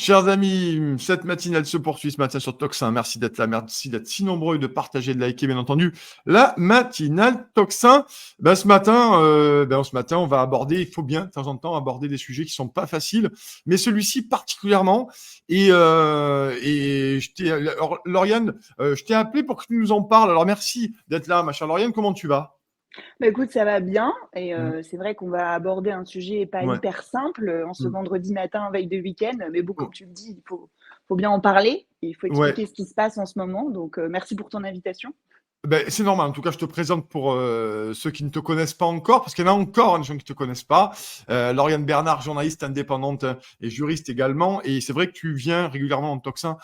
Chers amis, cette matinale se poursuit ce matin sur Toxin. Merci d'être là, merci d'être si nombreux, de partager, de liker, bien entendu, la matinale Toxin. Ce matin, on va aborder, il faut bien de temps en temps aborder des sujets qui sont pas faciles, mais celui-ci particulièrement. Alors, Lauriane, je t'ai appelé pour que tu nous en parles. Alors merci d'être là, ma chère Lauriane. Comment tu vas? Écoute, ça va bien et Mmh. c'est vrai qu'on va aborder un sujet pas Ouais. hyper simple, en ce Mmh. vendredi matin, veille de week-end. Mais bon, comme Oh, tu le dis, il faut bien en parler. Il faut ouais. expliquer ce qui se passe en ce moment. Donc, merci pour ton invitation. C'est normal. En tout cas, je te présente pour ceux qui ne te connaissent pas encore, parce qu'il y en a encore, hein, des gens qui ne te connaissent pas. Lauriane Bernard, journaliste indépendante et juriste également. Et c'est vrai que tu viens régulièrement en Toxin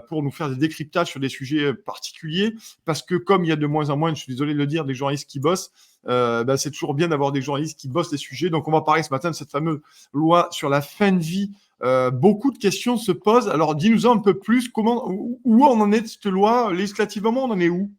pour nous faire des décryptages sur des sujets particuliers, parce que comme il y a de moins en moins, je suis désolé de le dire, des journalistes qui bossent, c'est toujours bien d'avoir des journalistes qui bossent les sujets. Donc, on va parler ce matin de cette fameuse loi sur la fin de vie. Beaucoup de questions se posent. Alors, dis-nous un peu plus, où on en est de cette loi législativement, on en est où?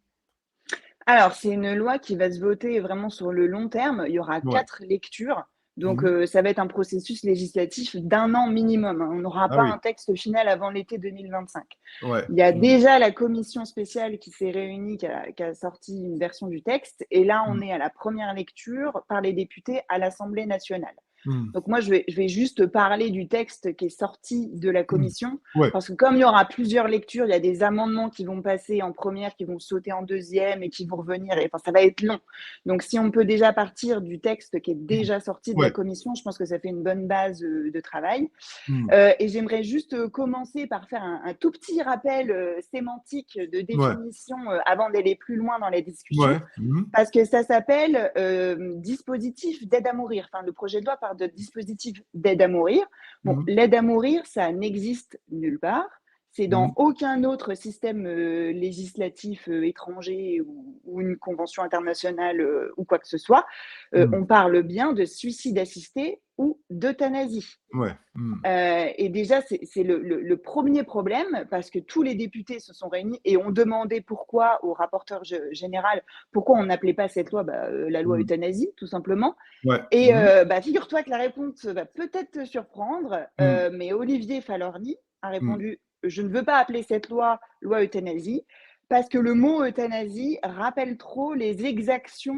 Alors, c'est une loi qui va se voter vraiment sur le long terme. Il y aura Ouais. 4 lectures. Donc, Mmh. ça va être un processus législatif d'1 an minimum, hein. On n'aura Ah pas oui, un texte final avant l'été 2025. ouais. Il y a Mmh. déjà la commission spéciale qui s'est réunie, qui a sorti une version du texte. Et là, on Mmh. est à la première lecture par les députés à l'Assemblée nationale. Mmh. Donc moi, je vais juste parler du texte qui est sorti de la Mmh. commission, Ouais. parce que comme il y aura plusieurs lectures, il y a des amendements qui vont passer en première, qui vont sauter en deuxième et qui vont revenir. Et enfin, ça va être long. Donc si on peut déjà partir du texte qui est Mmh. déjà sorti de la Ouais. commission, je pense que ça fait une bonne base de travail. Mmh. Et j'aimerais juste commencer par faire un tout petit rappel sémantique de Ouais. définition avant d'aller plus loin dans la discussion. Ouais. Mmh. Parce que ça s'appelle dispositif d'aide à mourir. Enfin, le projet de loi parle de dispositif d'aide à mourir. Bon, Mmh. l'aide à mourir, ça n'existe nulle part. C'est dans Mmh. aucun autre système législatif étranger ou une convention internationale ou quoi que ce soit. Mmh. On parle bien de suicide assisté ou d'euthanasie. Ouais. Mmh. Et déjà, c'est le premier problème parce que tous les députés se sont réunis et ont demandé pourquoi au rapporteur général, pourquoi on n'appelait pas cette loi la loi Mmh. euthanasie, tout simplement. Ouais. Et Mmh. figure-toi que la réponse va peut-être te surprendre, Mmh. mais Olivier Falorni a Mmh. répondu: «Je ne veux pas appeler cette loi euthanasie, parce que le mot euthanasie rappelle trop les exactions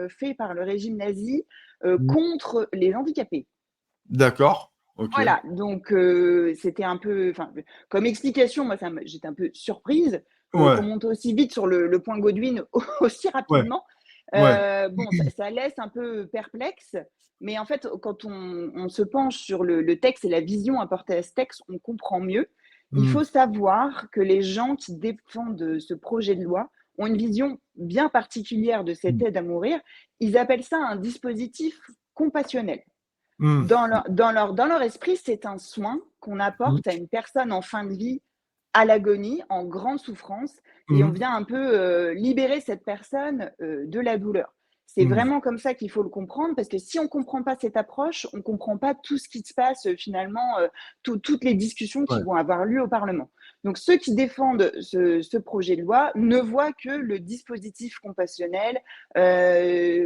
faites par le régime nazi Mmh. contre les handicapés». D'accord. OK. Voilà, donc c'était un peu enfin, comme explication, moi j'étais un peu surprise, qu'on Ouais. monte aussi vite sur le point Godwin aussi Ouais. rapidement. Ouais. Bon, ça laisse un peu perplexe, mais en fait, quand on se penche sur le texte et la vision apportée à ce texte, on comprend mieux. Il Mmh. faut savoir que les gens qui défendent ce projet de loi ont une vision bien particulière de cette Mmh. aide à mourir. Ils appellent ça un dispositif compassionnel. Mmh. Dans leur esprit, c'est un soin qu'on Mmh. apporte à une personne en fin de vie, à l'agonie, en grande souffrance, et on Mmh. vient un peu libérer cette personne de la douleur. C'est Mmh. vraiment comme ça qu'il faut le comprendre, parce que si on ne comprend pas cette approche, on ne comprend pas tout ce qui se passe finalement, toutes les discussions qui Ouais. vont avoir lieu au Parlement. Donc ceux qui défendent ce projet de loi ne voient que le dispositif compassionnel,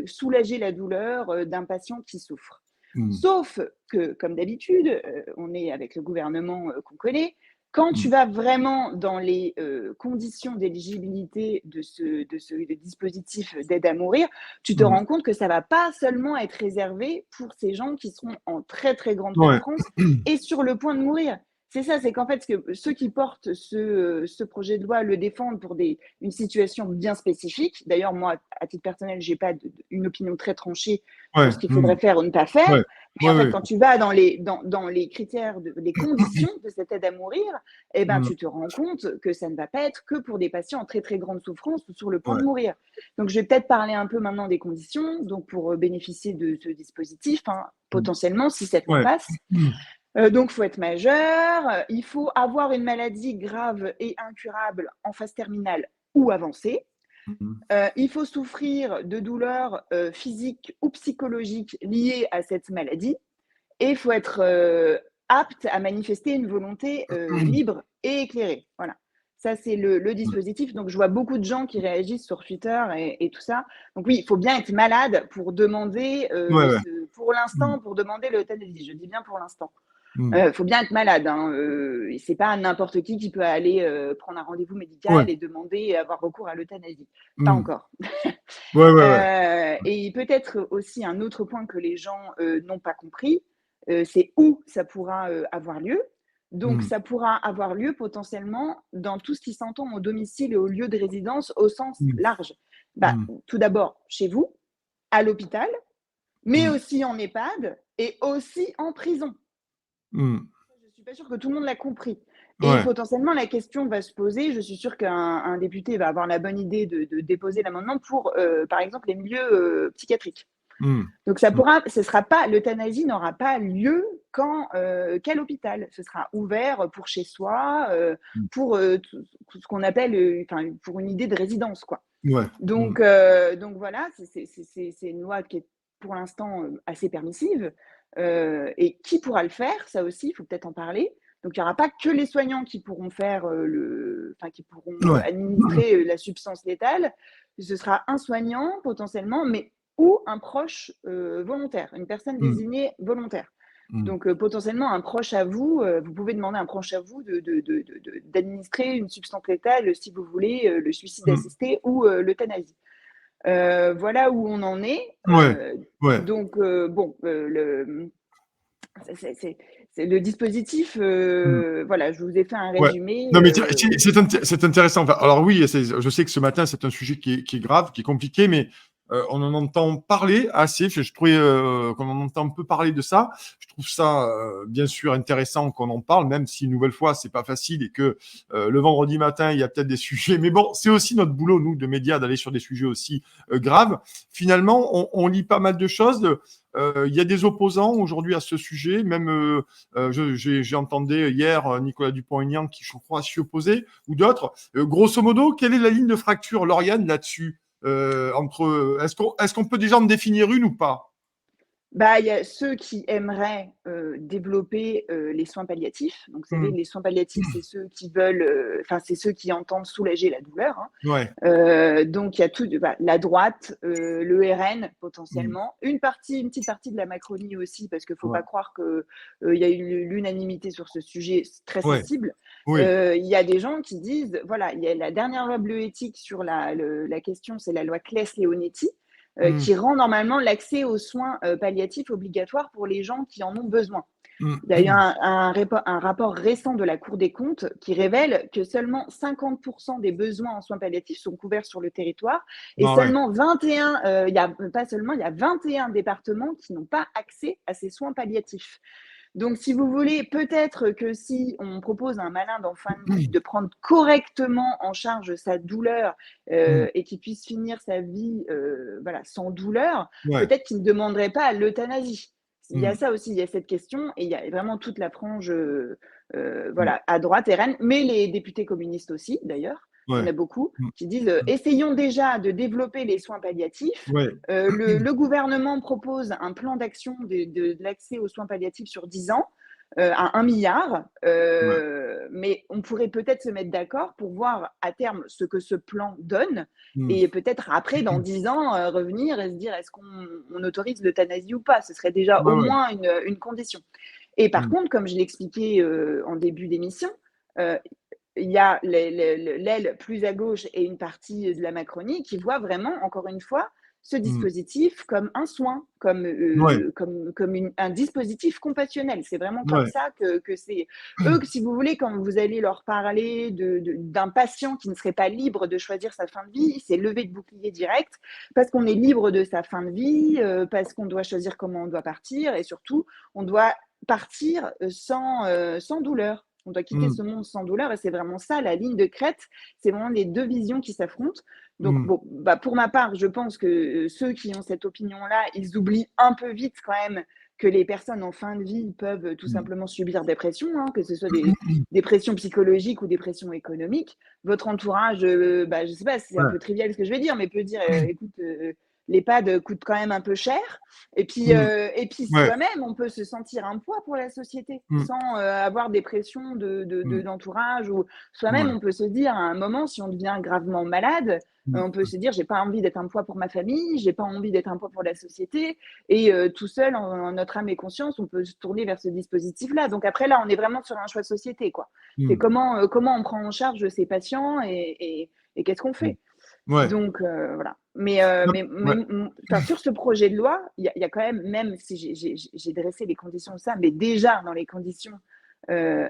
soulager la douleur d'un patient qui souffre. Mmh. Sauf que, comme d'habitude, on est avec le gouvernement qu'on connaît. Quand Mmh. tu vas vraiment dans les conditions d'éligibilité de dispositif d'aide à mourir, tu te Mmh. rends compte que ça ne va pas seulement être réservé pour ces gens qui seront en très très grande Ouais. souffrance et sur le point de mourir. C'est ça, c'est qu'en fait, ceux qui portent ce projet de loi le défendent pour une situation bien spécifique. D'ailleurs, moi, à titre personnel, je n'ai pas une opinion très tranchée Ouais. sur ce qu'il Mmh. faudrait faire ou ne pas faire. Ouais. Mais Ouais, en fait, ouais. quand tu vas dans les critères, les conditions de cette aide à mourir, eh ben, Mmh. tu te rends compte que ça ne va pas être que pour des patients en très très grande souffrance ou sur le point Ouais. de mourir. Donc, je vais peut-être parler un peu maintenant des conditions. Donc, pour bénéficier de ce dispositif, hein, Mmh. potentiellement, si cette loi Ouais. passe. Mmh. Donc, il faut être majeur, il faut avoir une maladie grave et incurable en phase terminale ou avancée. Mmh. Il faut souffrir de douleurs physiques ou psychologiques liées à cette maladie. Et il faut être apte à manifester une volonté libre et éclairée. Voilà. Ça, c'est le Ouais. dispositif. Donc, je vois beaucoup de gens qui réagissent sur Twitter et tout ça. Donc, oui, il faut bien être malade pour demander, Ouais, ouais. pour Mmh. l'instant, pour demander l'euthanasie. Je dis bien pour l'instant. Faut bien être malade, hein, c'est pas n'importe qui peut aller, prendre un rendez-vous Ouais. médical et demander avoir recours à l'euthanasie. Pas Mmh. encore. Ouais, ouais, ouais. Et peut-être aussi un autre point que les gens, n'ont pas compris, c'est où ça pourra, avoir lieu. Donc Mmh. ça pourra avoir lieu potentiellement dans tout ce qui s'entend au domicile et au lieu de résidence au sens Mmh. large. Bah, Mmh. tout d'abord chez vous, à l'hôpital, mais Mmh. aussi en EHPAD et aussi en prison. Mmh. Je suis pas sûre que tout le monde l'a compris et Ouais. potentiellement la question va se poser, je suis sûre qu'un député va avoir la bonne idée de déposer l'amendement pour, par exemple, les milieux, psychiatriques. Mmh. Donc Mmh. ce sera pas l'euthanasie n'aura pas lieu qu'à l'hôpital. Ce sera ouvert pour chez soi, Mmh. pour, tout ce qu'on appelle, enfin, pour une idée de résidence, quoi. Ouais. Mmh. Donc voilà, c'est une loi qui est pour l'instant, assez permissive, et qui pourra le faire? Ça aussi, il faut peut-être en parler. Donc il y aura pas que les soignants qui pourront faire, qui pourront, Ouais. administrer, la substance létale. Ce sera un soignant potentiellement, mais ou un proche, volontaire, une personne Mmh. désignée volontaire. Mmh. Donc, potentiellement un proche à vous, vous pouvez demander à un proche à vous d'administrer une substance létale si vous voulez, le suicide Mmh. assisté ou, l'euthanasie. Voilà où on en est, Ouais. Ouais. donc, bon, c'est le dispositif, Mmh. voilà, je vous ai fait un Ouais. résumé, Non, mais tiens, c'est intéressant. Enfin, alors oui, je sais que ce matin, c'est un sujet qui est grave, qui est compliqué, mais on en entend parler assez. Je trouvais qu'on en entend un peu parler de ça. Je trouve ça, bien sûr, intéressant qu'on en parle, même si, une nouvelle fois, c'est pas facile et que le vendredi matin, il y a peut-être des sujets. Mais bon, c'est aussi notre boulot, nous, de médias, d'aller sur des sujets aussi graves. Finalement, on lit pas mal de choses. Il y a des opposants aujourd'hui à ce sujet, même j'ai entendu hier Nicolas Dupont-Aignan qui, je crois, s'y opposait, ou d'autres. Grosso modo, quelle est la ligne de fracture, Lauriane, là-dessus est-ce qu'on peut déjà en définir une ou pas? bah, il y a ceux qui aimeraient, développer, les soins palliatifs. Donc, vous savez, Mmh. les soins palliatifs, c'est ceux qui veulent, c'est ceux qui entendent soulager la douleur, hein. Ouais. Donc il y a tout, bah, la droite, le RN Mmh. potentiellement, une petite partie de la Macronie aussi, parce qu'il ne faut Ouais. pas croire que, il y a eu l'unanimité sur ce sujet très Ouais. sensible. Oui. Il y a des gens qui disent, voilà, il y a la dernière loi bioéthique sur la question, c'est la loi Claes-Leonetti, Mmh. qui rend normalement l'accès aux soins, palliatifs obligatoire pour les gens qui en ont besoin. Il y a eu Mmh. un rapport récent de la Cour des comptes qui révèle que seulement 50% des besoins en soins palliatifs sont couverts sur le territoire et Ah ouais. seulement 21, il y a pas seulement, il y a 21 départements qui n'ont pas accès à ces soins palliatifs. Donc, si vous voulez, peut-être que si on propose à un malade en fin de vie de prendre correctement en charge sa douleur, Mmh. et qu'il puisse finir sa vie, voilà, sans douleur, Ouais. peut-être qu'il ne demanderait pas l'euthanasie. Il y a Mmh. ça aussi, il y a cette question et il y a vraiment toute la frange, Mmh. voilà, à droite RN, mais les députés communistes aussi d'ailleurs, il y en Ouais. a beaucoup Mmh. qui disent, Mmh. «Essayons déjà de développer les soins palliatifs». Ouais. Le gouvernement propose un plan d'action de l'accès aux soins palliatifs sur 10 ans, à 1 milliard, Ouais. mais on pourrait peut-être se mettre d'accord pour voir à terme ce que ce plan donne Mmh. et peut-être après dans 10 ans, revenir et se dire: «Est-ce qu'on autorise l'euthanasie ou pas?» Ce serait déjà Ouais, au ouais. moins une condition. Et par Mmh. contre, comme je l'expliquais, en début d'émission, heu, il y a l'aile plus à gauche et une partie de la Macronie qui voit vraiment, encore une fois, ce Mmh. dispositif comme un soin, Ouais. un dispositif compassionnel. C'est vraiment comme Ouais. ça que c'est. Eux, si vous voulez, quand vous allez leur parler d'un patient qui ne serait pas libre de choisir sa fin de vie, c'est lever de bouclier direct, parce qu'on est libre de sa fin de vie, parce qu'on doit choisir comment on doit partir, et surtout, on doit partir sans douleur. On doit quitter Mmh. ce monde sans douleur et c'est vraiment ça la ligne de crête. C'est vraiment les deux visions qui s'affrontent. Donc, Mmh. bon, bah, pour ma part, je pense que ceux qui ont cette opinion-là, ils oublient un peu vite quand même que les personnes en fin de vie peuvent tout Mmh. simplement subir des pressions, hein, que ce soit des pressions psychologiques ou des pressions économiques. Votre entourage, bah, je ne sais pas si c'est un Ouais. peu trivial ce que je vais dire, mais peut dire écoute, l'EHPAD coûte quand même un peu cher. Et puis Ouais. soi-même, on peut se sentir un poids pour la société Mmh. sans avoir des pressions Mmh. d'entourage. Ou soi-même, Ouais. on peut se dire à un moment, si on devient gravement malade, on peut Mmh. se dire, j'ai pas envie d'être un poids pour ma famille, j'ai pas envie d'être un poids pour la société. Et tout seul, en notre âme et conscience, on peut se tourner vers ce dispositif-là. Donc après, là, on est vraiment sur un choix de société, quoi. C'est Mmh. comment on prend en charge ces patients et qu'est-ce qu'on Mmh. fait. Ouais. Donc voilà. Non, ouais. Enfin, sur ce projet de loi, il y a quand même si j'ai dressé les conditions de ça, mais déjà dans les conditions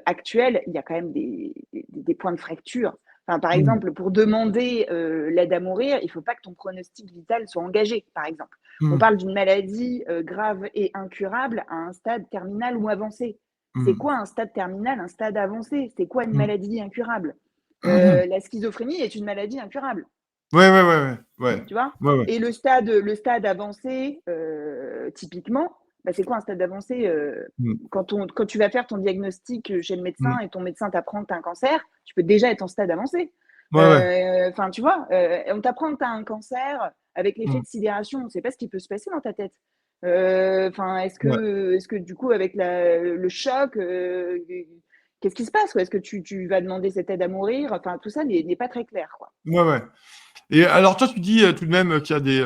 actuelles, il y a quand même des points de fracture. Enfin, par Mmh. exemple, pour demander l'aide à mourir, il ne faut pas que ton pronostic vital soit engagé, par exemple. On Mmh. parle d'une maladie grave et incurable à un stade terminal ou avancé. C'est Mmh. quoi un stade terminal, un stade avancé? C'est quoi une Mmh. maladie incurable? Mmh. La schizophrénie est une maladie incurable. Ouais, ouais, ouais, ouais. Ouais. Tu vois? Ouais, ouais. Et le stade avancé, typiquement, bah, c'est quoi un stade avancé? Mmh. Quand tu vas faire ton diagnostic chez le médecin Mmh. et ton médecin t'apprend que tu as un cancer, tu peux déjà être en stade avancé. Ouais, ouais. Enfin, tu vois? On t'apprend que tu as un cancer avec l'effet Mmh. de sidération, on ne sait pas ce qui peut se passer dans ta tête. Enfin, Ouais. est-ce que du coup, avec le choc, qu'est-ce qui se passe, quoi? Est-ce que tu vas demander cette aide à mourir? Enfin, tout ça n'est pas très clair, quoi. Ouais, ouais. Et alors toi, tu dis tout de même qu'il y a des,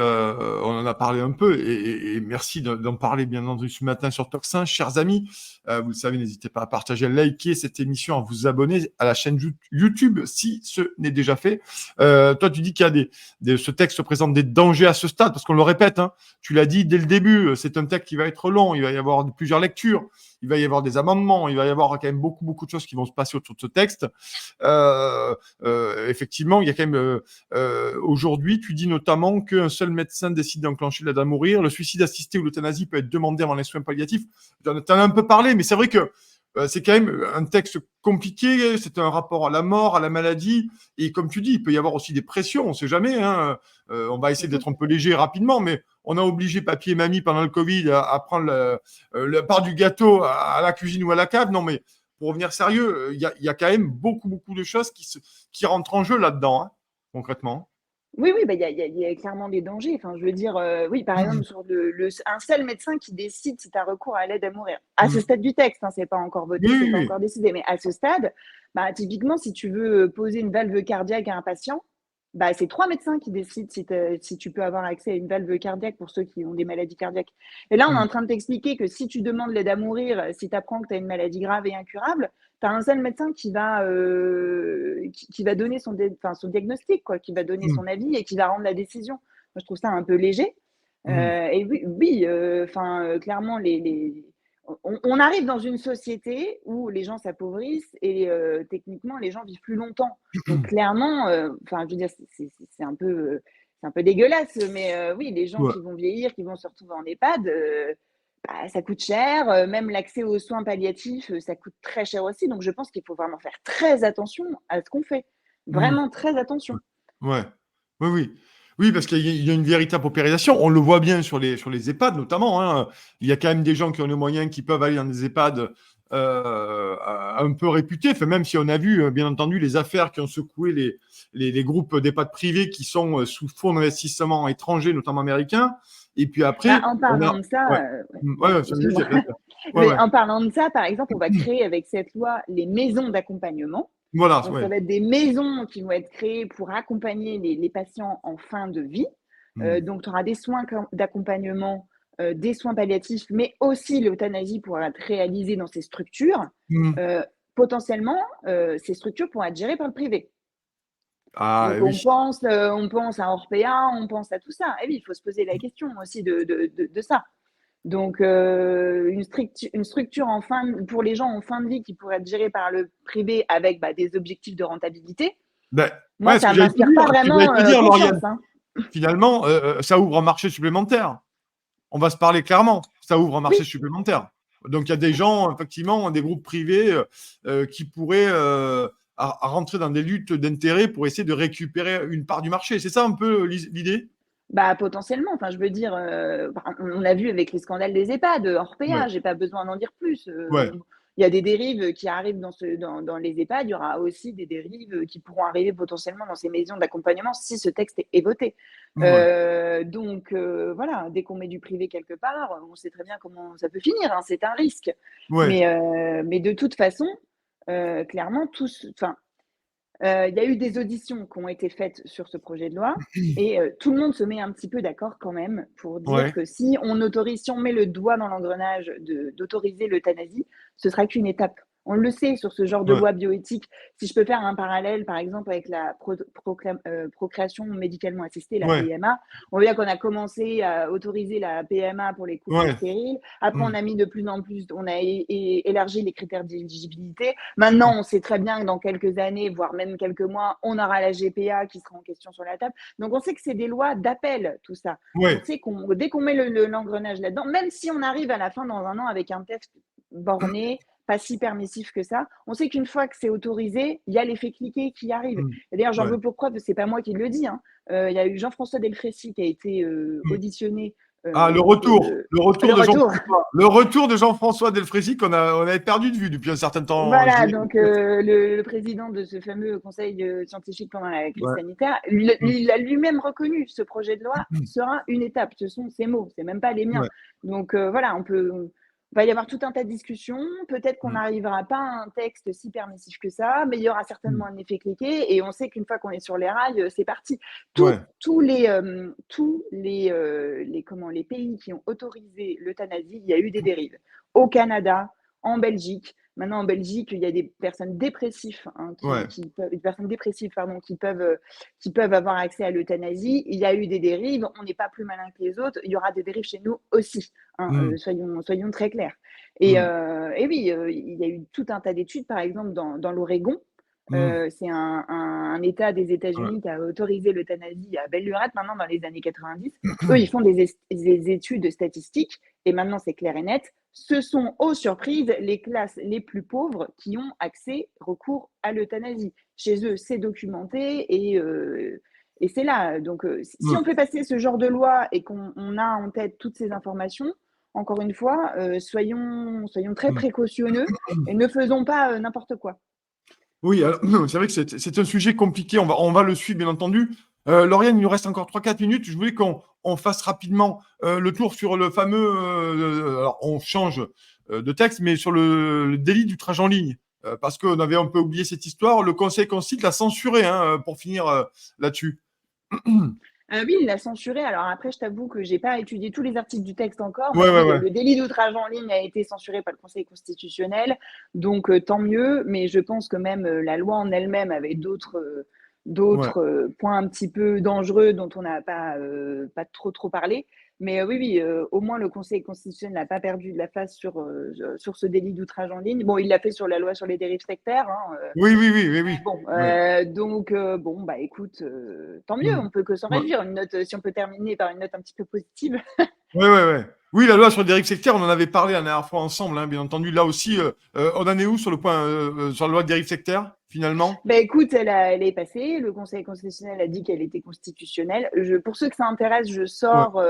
on en a parlé un peu, et merci d'en parler bien entendu ce matin sur Toxin, chers amis. Vous le savez, n'hésitez pas à partager, à liker cette émission, à vous abonner à la chaîne YouTube si ce n'est déjà fait. Toi, tu dis qu'il y a ce texte présente des dangers à ce stade, parce qu'on le répète, hein, tu l'as dit dès le début, c'est un texte qui va être long, il va y avoir plusieurs lectures, il va y avoir des amendements, il va y avoir quand même beaucoup, beaucoup de choses qui vont se passer autour de ce texte. Effectivement, il y a quand même aujourd'hui, tu dis notamment qu'un seul médecin décide d'enclencher l'aide à mourir. Le suicide assisté ou l'euthanasie peut être demandé avant les soins palliatifs. Tu en as un peu parlé, mais c'est vrai que c'est quand même un texte compliqué. C'est un rapport à la mort, à la maladie. Et comme tu dis, il peut y avoir aussi des pressions. On ne sait jamais. Hein. On va essayer d'être un peu léger rapidement, mais on a obligé papy et mamie pendant le Covid à prendre la part du gâteau à la cuisine ou à la cave. Non, mais pour revenir sérieux, il y a quand même beaucoup, beaucoup de choses qui rentrent en jeu là-dedans, hein, concrètement. Oui, oui, bah, il y a clairement des dangers. Enfin, je veux dire, oui, par exemple, sur un seul médecin qui décide si tu as recours à l'aide à mourir. À ce Mmh. stade du texte, hein, c'est pas encore Oui, voté, c'est oui, pas oui. encore décidé, mais à ce stade, bah, typiquement, si tu veux poser une valve cardiaque à un patient, bah, c'est 3 médecins qui décident si tu peux avoir accès à une valve cardiaque pour ceux qui ont des maladies cardiaques. Et là, on est Mmh. en train de t'expliquer que si tu demandes l'aide à mourir, si tu apprends que tu as une maladie grave et incurable, tu as un seul médecin qui va donner son diagnostic, quoi, qui va donner Mmh. son avis et qui va rendre la décision. Moi, je trouve ça un peu léger. Mmh. Et oui, oui, clairement, on arrive dans une société où les gens s'appauvrissent et techniquement, les gens vivent plus longtemps. Donc clairement, enfin, je veux dire, c'est un peu dégueulasse, mais oui, les gens Ouais. qui vont vieillir, qui vont se retrouver en EHPAD, bah, ça coûte cher. Même l'accès aux soins palliatifs, ça coûte très cher aussi. Donc je pense qu'il faut vraiment faire très attention à ce qu'on fait. Mmh. Vraiment très attention. Ouais. Oui, oui. Oui, parce qu'il y a une véritable paupérisation. On le voit bien sur les EHPAD notamment, hein. Il y a quand même des gens qui ont les moyens, qui peuvent aller dans des EHPAD un peu réputés. Enfin, même si on a vu, bien entendu, les affaires qui ont secoué les groupes d'EHPAD privés qui sont sous fonds d'investissement étrangers, notamment américains. Et puis Bah, après, en on parlant a... de ça, Ouais. Ouais, ouais, excuse-moi, vas-y. Ouais, mais ouais. en parlant de ça, par exemple, on va créer avec cette loi les maisons d'accompagnement. Voilà, Donc, ça ouais. va être des maisons qui vont être créées pour accompagner les patients en fin de vie. Mmh. Donc, tu auras des soins d'accompagnement, des soins palliatifs, mais aussi l'euthanasie pourra être réalisée dans ces structures. Mmh. Potentiellement, ces structures pourront être gérées par le privé. Ah, Donc, oui. on pense à Orpea, on pense à tout ça. Et oui, il faut se poser la question aussi de ça. Donc, une structure pour les gens en fin de vie qui pourrait être gérée par le privé avec bah, des objectifs de rentabilité, Ben, moi, ouais, ce ça que ne j'allais te m'inspire pas dire, vraiment confiance. Lauriane. Hein. Finalement, ça ouvre un marché supplémentaire. On va se parler clairement. Ça ouvre un marché Oui, supplémentaire. Donc, il y a des gens, effectivement, des groupes privés qui pourraient à rentrer dans des luttes d'intérêt pour essayer de récupérer une part du marché. C'est ça un peu l'idée? bah, potentiellement. Enfin, je veux dire, on l'a vu avec les scandales des EHPAD, Orpea, Ouais, j'ai pas besoin d'en dire plus. ouais. il y a des dérives qui arrivent dans les EHPAD, il y aura aussi des dérives qui pourront arriver potentiellement dans ces maisons d'accompagnement si ce texte est voté. Ouais. Donc voilà, dès qu'on met du privé quelque part, on sait très bien comment ça peut finir, hein, c'est un risque. Ouais. Mais de toute façon, clairement, il y a eu des auditions qui ont été faites sur ce projet de loi et tout le monde se met un petit peu d'accord quand même pour dire Ouais. que si on met le doigt dans l'engrenage d'autoriser l'euthanasie, ce sera qu'une étape. On le sait sur ce genre de Ouais. loi bioéthique. Si je peux faire un parallèle, par exemple, avec la procréation médicalement assistée, la Ouais. PMA, on voit bien qu'on a commencé à autoriser la PMA pour les couples Ouais. stériles. Après, on a mis de plus en plus, on a élargi les critères d'éligibilité. Maintenant, on sait très bien que dans quelques années, voire même quelques mois, on aura la GPA qui sera en question sur la table. Donc, on sait que c'est des lois d'appel, tout ça. On Ouais. sait dès qu'on met l'engrenage là-dedans, même si on arrive à la fin dans un an avec un texte borné, pas si permissif que ça, on sait qu'une fois que c'est autorisé, il y a l'effet cliquet qui arrive. Et d'ailleurs, j'en Ouais. veux pour preuve, c'est pas moi qui le dis, hein. Il y a eu Jean-François Delfrécy qui a été auditionné. Ah, le Donc, retour. Le retour le de retour. Jean-François. Le retour de Jean-François Delfrécy on avait perdu de vue depuis un certain temps. Voilà, donc le président de ce fameux conseil scientifique pendant la crise Ouais. sanitaire, il a lui-même reconnu ce projet de loi sera une étape. Ce sont ses mots, c'est même pas les miens. Ouais. Donc voilà, va y avoir tout un tas de discussions. Peut-être qu'on Mm. n'arrivera pas à un texte si permissif que ça, mais il y aura certainement Mm. un effet cliquet. Et on sait qu'une fois qu'on est sur les rails, c'est parti. Ouais. Tous les pays qui ont autorisé l'euthanasie, il y a eu des dérives. Au Canada, en Belgique. Maintenant, en Belgique, il y a des personnes dépressives, hein, Ouais. qui peuvent avoir accès à l'euthanasie. Il y a eu des dérives. On n'est pas plus malin que les autres. Il y aura des dérives chez nous aussi. Hein, Mm. soyons très clairs. Mm. Et oui, il y a eu tout un tas d'études, par exemple, dans l'Oregon. Mm. C'est un État des Ouais. États-Unis qui a autorisé l'euthanasie à belle lurette maintenant dans les années 90. Eux, ils font des études statistiques et maintenant c'est clair et net. Ce sont, aux surprises, les classes les plus pauvres qui ont recours à l'euthanasie. Chez eux, c'est documenté et c'est là. Donc, si on Mm. fait passer ce genre de loi et qu'on a en tête toutes ces informations, encore une fois, soyons très Mm. précautionneux et ne faisons pas n'importe quoi. Oui, alors, c'est vrai que c'est un sujet compliqué. On va le suivre, bien entendu. Lauriane, il nous reste encore 3-4 minutes. Je voulais qu'on fasse rapidement le tour sur le fameux. Alors, on change de texte, mais sur le délit d'outrage en ligne. Parce qu'on avait un peu oublié cette histoire. Le Conseil constitutionnel l'a censuré, hein, pour finir là-dessus. Oui, il l'a censuré. Alors après, je t'avoue que j'ai pas étudié tous les articles du texte encore, mais Ouais, ouais, oui, ouais. le délit d'outrage en ligne a été censuré par le Conseil constitutionnel, donc tant mieux. Mais je pense que même la loi en elle-même avait Ouais. d'autres points un petit peu dangereux dont on n'a pas trop parlé. Mais oui, oui, au moins le Conseil constitutionnel n'a pas perdu de la face sur ce délit d'outrage en ligne. Bon, il l'a fait sur la loi sur les dérives sectaires, hein, Oui, oui, oui, oui, oui. bon, Ouais. donc bon, bah écoute, tant mieux, Mm. on peut que s'en Ouais. réjouir. Une note, si on peut terminer par une note un petit peu positive. Ouais, ouais, ouais. Oui, la loi sur les dérives sectaires, on en avait parlé la dernière fois ensemble, hein, bien entendu. Là aussi, on en est où sur le point, sur la loi de dérives sectaires, finalement? Bah écoute, elle est passée. Le Conseil constitutionnel a dit qu'elle était constitutionnelle. Pour ceux que ça intéresse, je Ouais, sors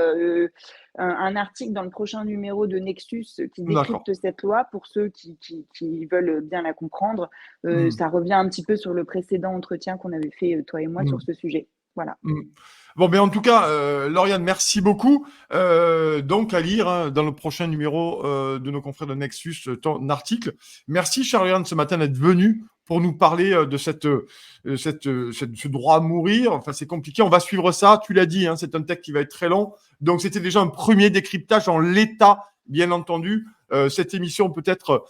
un article dans le prochain numéro de Nexus qui d'accord. décrypte cette loi pour ceux qui veulent bien la comprendre. Mm, Ça revient un petit peu sur le précédent entretien qu'on avait fait, toi et moi, sur mm, ce sujet. Voilà. mm. Bon, mais en tout cas, Lauriane, merci beaucoup. Donc, à lire, hein, dans le prochain numéro de nos confrères de Nexus, ton article. Merci, chère Lauriane, ce matin d'être venue pour nous parler de ce droit à mourir. Enfin, c'est compliqué. On va suivre ça. Tu l'as dit, hein, c'est un texte qui va être très long. Donc, c'était déjà un premier décryptage en l'état, bien entendu. Cette émission peut-être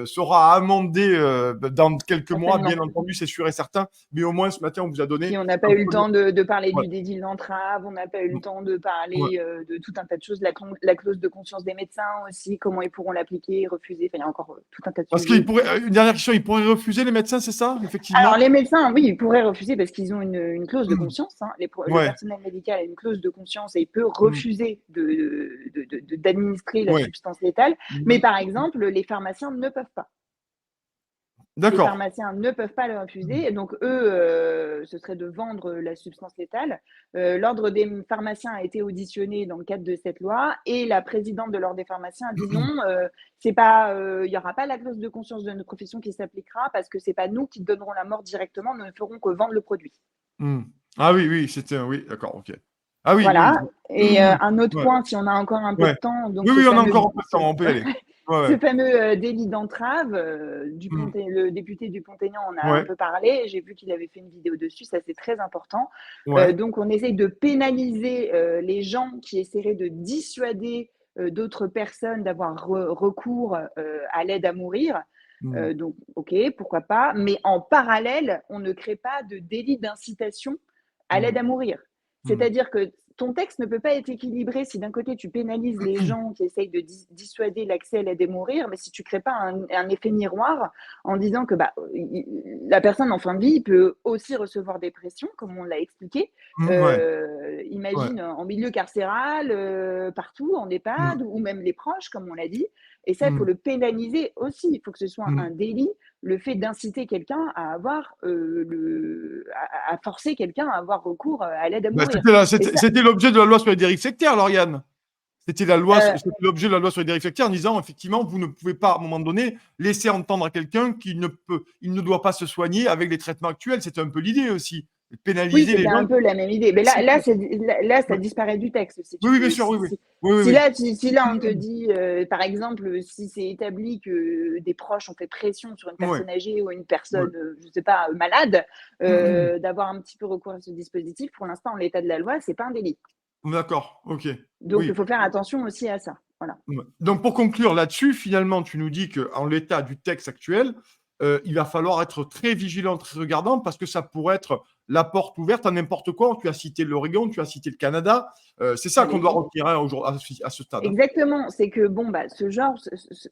sera amendée dans quelques mois, bien Certainement. entendu, c'est sûr et certain. Mais au moins, ce matin, on vous a donné Puis on n'a pas un eu le premier. temps de parler Ouais. du délit d'entrave, on n'a pas eu le temps de Ouais. parler de tout un tas de choses, la clause de conscience des médecins aussi, comment ils pourront l'appliquer, refuser, enfin il y a encore tout un tas de Parce qu'il sujets. pourrait, une dernière question, ils pourraient refuser les médecins, c'est ça, Alors effectivement? les médecins, oui, ils pourraient refuser parce qu'ils ont une clause de conscience, hein. Le Ouais. personnel médical a une clause de conscience et il peut Mm. refuser d'administrer la Ouais. substance létale, mais Mm. par exemple, les pharmaciens ne peuvent pas. Les D'accord. pharmaciens ne peuvent pas le refuser. Et donc, eux, ce serait de vendre la substance létale. L'ordre des pharmaciens a été auditionné dans le cadre de cette loi et la présidente de l'ordre des pharmaciens a dit non, c'est pas, il n'y aura pas la clause de conscience de notre profession qui s'appliquera parce que c'est pas nous qui donnerons la mort directement, nous ne ferons que vendre le produit. Ah oui, oui, c'était oui, d'accord, ok. Ah oui, oui. Voilà. Et un autre Ouais, point, si on a encore un peu de ouais. temps, donc Oui, ce oui, on a fameux, encore un peu de temps, on peut y aller. Ouais, ce ouais. fameux délit d'entrave, le député Dupont-Aignan en a un Ouais, peu parlé. J'ai vu qu'il avait fait une vidéo dessus, ça c'est très important. ouais. Donc on essaye de pénaliser les gens qui essaieraient de dissuader d'autres personnes d'avoir recours à l'aide à mourir. Mm. Donc, ok, pourquoi pas. Mais en parallèle, on ne crée pas de délit d'incitation à l'aide Mm. à mourir. Mm. C'est-à-dire que ton texte ne peut pas être équilibré si d'un côté tu pénalises les gens qui essayent de dissuader l'accès à l'aide à mourir, mais si tu ne crées pas un effet miroir en disant que la personne en fin de vie peut aussi recevoir des pressions, comme on l'a expliqué. Ouais, ouais. Imagine en milieu carcéral, partout, en EHPAD, Mm. ou même les proches, comme on l'a dit. Et ça, il faut Mm. le pénaliser aussi. Il faut que ce soit Mm. un délit, le fait d'inciter quelqu'un à avoir à forcer quelqu'un à avoir recours à l'aide à Bah, mourir. Et ça, c'était l'objet de la loi sur les dérives sectaires, Lauriane. C'était euh, l'objet de la loi sur les dérives sectaires en disant effectivement, vous ne pouvez pas, à un moment donné, laisser entendre à quelqu'un qu'il ne doit pas se soigner avec les traitements actuels. C'était un peu l'idée aussi. oui, Pénaliser les c'était gens. un peu la même idée. Mais C'est clair. là, ça Ouais. disparaît du texte, si Oui, tu oui, bien veux. sûr, oui, oui. Si, Oui, oui, si oui. là, si là, on te dit, par exemple, si c'est établi que des proches ont fait pression sur une Ouais, personne âgée ou une ouais. personne, je ne sais pas, malade, d'avoir un petit peu recours à ce dispositif, pour l'instant, en l'état de la loi, c'est pas un délit. D'accord, ok. Donc, il Oui. faut faire attention aussi à ça. Voilà. Ouais. Donc, pour conclure là-dessus, finalement, tu nous dis qu'en l'état du texte actuel, il va falloir être très vigilant, très regardant, parce que ça pourrait être la porte ouverte à n'importe quoi. Tu as cité l'Oregon, tu as cité le Canada. C'est ça qu'on doit Allez-y. retenir hein, à ce stade. Hein. Exactement, c'est que bon, ce genre,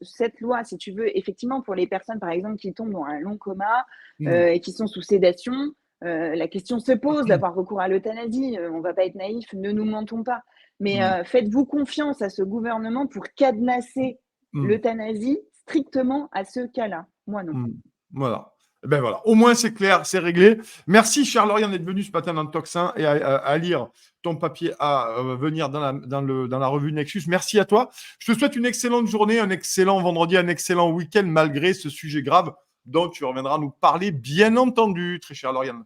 cette loi, si tu veux, effectivement, pour les personnes, par exemple, qui tombent dans un long coma Mm. et qui sont sous sédation, la question se pose d'avoir recours à l'euthanasie. On ne va pas être naïf, ne nous mentons pas. Mais Mm. faites-vous confiance à ce gouvernement pour cadenasser Mm. l'euthanasie strictement à ce cas-là? Moi, non. Mm. Voilà. Eh ben voilà. Au moins, c'est clair, c'est réglé. Merci, cher Lauriane, d'être venu ce matin dans le Toxin et à lire ton papier, à venir dans la revue Nexus. Merci à toi. Je te souhaite une excellente journée, un excellent vendredi, un excellent week-end, malgré ce sujet grave dont tu reviendras nous parler, bien entendu, très cher Lauriane.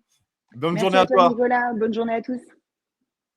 Bonne Merci journée à à toi, toi. Nicolas. Bonne journée à tous.